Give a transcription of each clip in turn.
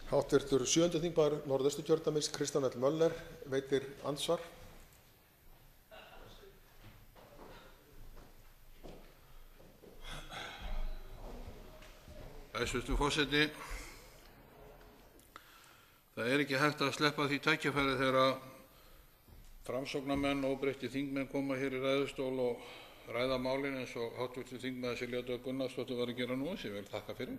Háttvirtur 7. þingmaður Norðausturkjördæmis Kristján L. Möller veitir andsvar. Hæstvirtur forseti, það ekki hægt að sleppa því tækifæri þegar framsóknarmenn og óbreyttir þingmenn koma hér í ræðustól og ræða málin eins og háttvirtur þingmaður Silja Dögg Gunnarsdóttir var að gera nú, sem ég vil þakka fyrir,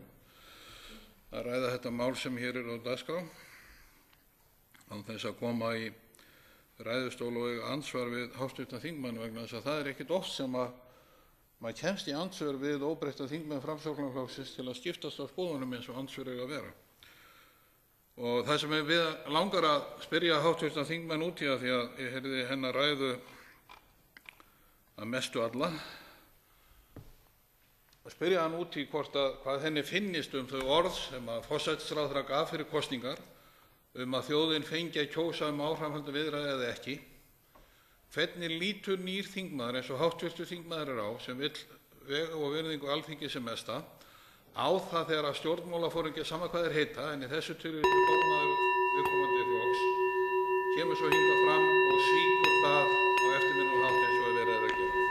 að ræða þetta mál sem hér á dagskrá án þess að koma í ræðustól og eiga ansvar við háttvirtan þingmann, vegna þess að það ekkert oft sem að maður kemst í andsvör við óbreytta þingmenn Framsóknarflokksins til að skiptast á skoðunum eins og andsvör eiga að vera. Og það sem við langar að spyrja háttvirtan þingmenn út í, því að ég heyrði hennar ræðu að mestu alla, að spyrja hann út í hvað henni finnist þau orð sem að forsætisráðherra gaf fyrir kosningar að þjóðin fengi að kjósa áframhaldandi viðræður eða ekki. Hvernig lítur nýr þingmaður eins og háttvirtur þingmaður á, sem vill veg og virðingu Alþingis sem mesta, á það þegar að stjórnmálaforingjar sama hvað þeir heita, en í þessu tilviki formaður viðkomandi flokks, kemur svo hingað fram og svíkur það á eftirminnilegan hátt eins og verið að gera.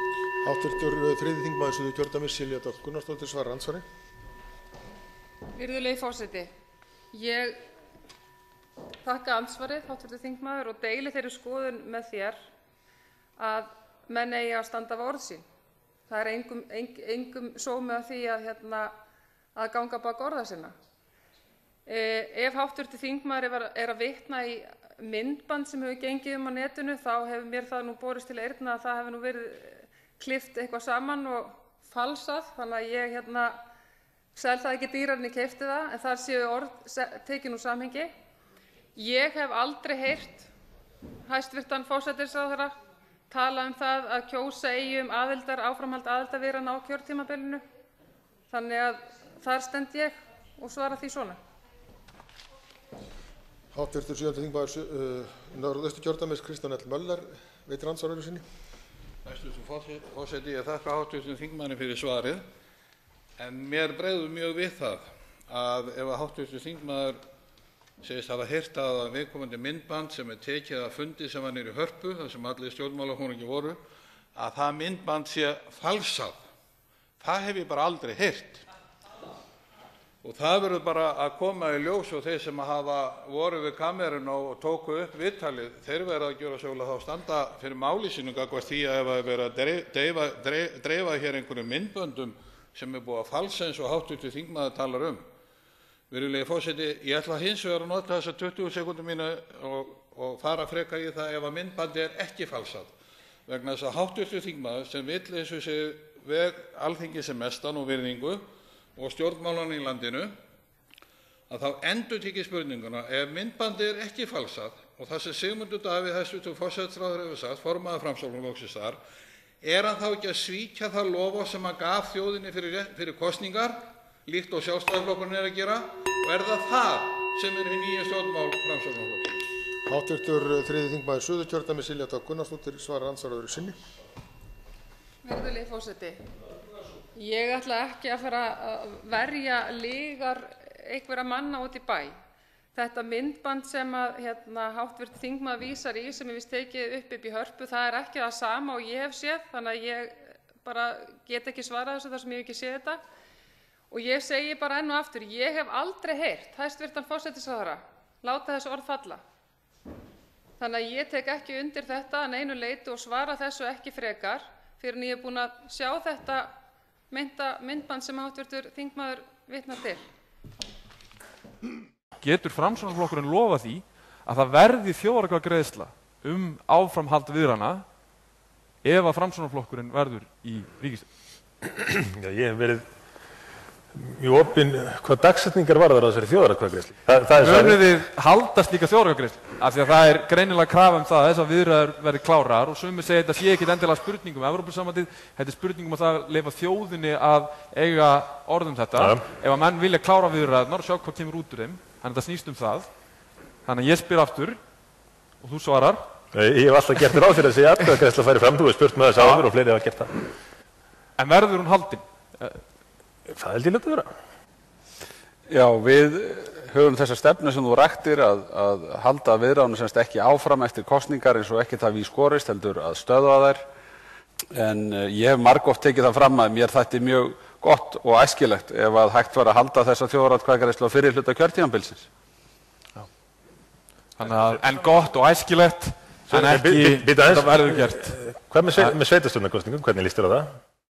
Háttvirtur 3. þingmaður Suðurkjördæmis Silja Dögg Gunnarsdóttir svarar andsvari. Virðulegi forseti, ég þakka andsvarið, háttvirtur þingmaður, og deili þeirri skoðun með þér að menn eigi að standa við orð sín. Það engum sómi að því að ganga bak orða sinna. Ef háttvirtur þingmaður að vitna í myndband sem hefur gengið á netinu, þá hefur mér það nú borist til eyrna að það hefur nú verið klippt eitthvað saman og falsað, þannig að ég sel það ekki dýrar en ég keypti það, en þar séu orð tekin úr samhengi. Ég hef aldrei heyrt hæstvirtan forsætisráðherra tala það að kjósa eigi áframhald aðildarviðræðna á kjörtímabilinu. Þannig að þar stend ég og svara því svona. Háttvirtur 7. þingmaður Norðausturkjördæmis Kristján L. Möller veitir andsvar sinni. Hæstvirtur forseti, ég þakka háttvirtum þingmanni fyrir svarið, en mér bregður mjög við það að ef háttvirtur þingmaður segist hafa heyrt að viðkomandi myndband sem tekið af fundi sem var niðri í Hörpu, þar sem allir stjórnmálafóringjar voru, að það myndband sé falsað. Það hef ég bara aldrei heyrt. Og það verður bara að koma í ljós, og þeir sem voru við kamerun og tóku upp viðtalið, þeir verða að gera sjóla þá standa fyrir máli sínu gagnvart því að ef það verið að dreifa hér einhverjum myndböndum sem búið að falsa eins og háttvirtur þingmaður talar Virðulegi forseti, ég ætla hins vegar að nota þessar 20 sekúndur mínu og fara frekar í það ef að myndbandi ekki falsað, vegna þess að háttvirtur þingmaður sem vill eins og segir veg Alþingis sem mestan og virðingu og stjórnmálanna í landinu, að þá endurtekið spurninguna, ef myndbandi ekki falsað og það sem Sigmundur Davíð hæstvirtur forsætisráðherra hefur sagt, formaður Framsóknarflokksins þar, hann þá ekki að svíkja það loforð sem hann gaf þjóðinni fyrir kosningar, líkt og Sjálfstæðisflokkurinn að gera, og það sem hið nýja stjórnmál Framsóknarflokksins? Háttvirtur 3. þingmaður Suðurkjördæmis Silja Dögg Gunnarsdóttir svarar andsvar sinni. Virðulegi forseti, ég ætla ekki að fara að verja lygar einhverra manna út í bæ. Þetta myndband sem háttvirtur þingmaður vísar í, sem ég tekið upp í Hörpu, það ekki það sama og ég hef séð, þannig að ég bara get ekki svarað þessu þar sem ég hef ekki séð þetta. Og ég segi bara enn og aftur, ég hef aldrei heyrt hæstvirtan forsætisráðherra láta þessu orð falla. Þannig að ég tek ekki undir þetta að neinu leyti og svara þessu ekki frekar fyrr en ég búin að sjá þetta myndband sem háttvirtur þingmaður vitnar til. Getur Framsóknarflokkurinn lofað því að það verði þjóðaratkvæðagreiðsla áframhald viðræðna ef að Framsóknarflokkurinn verður í ríkisstjórn? Já, ég hef verið mjög opinn hvað dagsetningar varðar að þessari þjóðaratkvæðagreiðslu. Munið þið halda slíka þjóðaratkvæðagreiðslu? Af því að það greinilega krafa það að þessar viðræður verði klárar, og sumir segja þetta sé ekkert endilega spurning Evrópusambandið, þetta spurning að það leyfa þjóðinni að eiga orð þetta. Ef að menn vilja klára viðræðurnar og sjá hvað kemur út úr þeim, þannig að það snýst það. Þannig að ég spyr aftur og þú svarar. Ég hef alltaf gert ráð fyrir að þessi atkvæðagreiðsla færi fram, þú hefur spurt með þess áður og fleiri hafa gert það. En verður hún haldin? Það held ég ljótt að vera. Já, við höfum þessa stefnu sem þú raktir að halda viðræðunum semst ekki áfram eftir kosningar eins og ekkert hafi í skorist heldur að stöðva þær. En ég hef margoft tekið það fram að mér þætti mjög gott og æskilegt ef að hægt var að halda þessa þjóðaratkvæðagreiðslu á fyrri hluta kjörtímabilsins. En gott og æskilegt, en ekki, þetta verður gert. Hvað með sveitarstjórnarkosningum, hvernig líst þér á það?